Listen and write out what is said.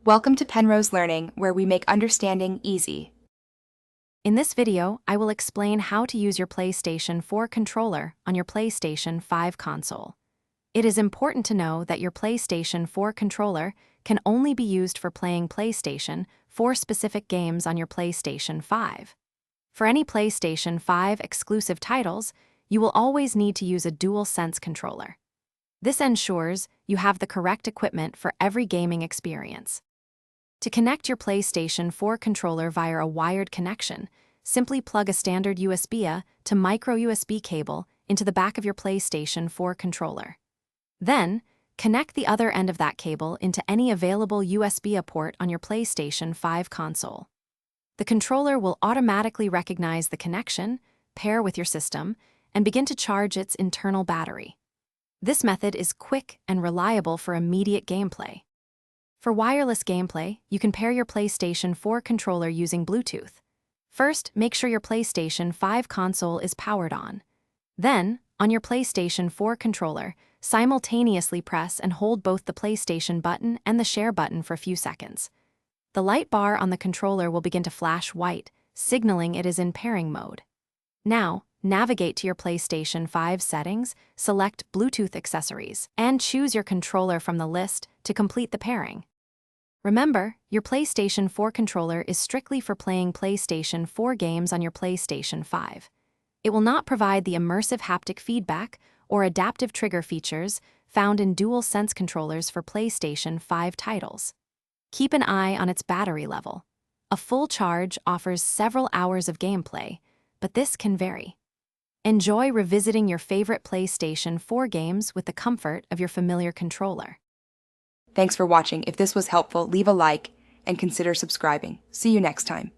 Welcome to Penrose Learning, where we make understanding easy. In this video, I will explain how to use your PlayStation 4 controller on your PlayStation 5 console. It is important to know that your PlayStation 4 controller can only be used for playing PlayStation 4 specific games on your PlayStation 5. For any PlayStation 5 exclusive titles, you will always need to use a DualSense controller. This ensures you have the correct equipment for every gaming experience. To connect your PlayStation 4 controller via a wired connection, simply plug a standard USB-A to micro USB cable into the back of your PlayStation 4 controller. Then, connect the other end of that cable into any available USB-A port on your PlayStation 5 console. The controller will automatically recognize the connection, pair with your system, and begin to charge its internal battery. This method is quick and reliable for immediate gameplay. For wireless gameplay, you can pair your PlayStation 4 controller using Bluetooth. First, make sure your PlayStation 5 console is powered on. Then, on your PlayStation 4 controller, simultaneously press and hold both the PlayStation button and the share button for a few seconds. The light bar on the controller will begin to flash white, signaling it is in pairing mode. Now, navigate to your PlayStation 5 settings, select Bluetooth accessories, and choose your controller from the list to complete the pairing. Remember, your PlayStation 4 controller is strictly for playing PlayStation 4 games on your PlayStation 5. It will not provide the immersive haptic feedback or adaptive trigger features found in DualSense controllers for PlayStation 5 titles. Keep an eye on its battery level. A full charge offers several hours of gameplay, but this can vary. Enjoy revisiting your favorite PlayStation 4 games with the comfort of your familiar controller. Thanks for watching. If this was helpful, leave a like and consider subscribing. See you next time.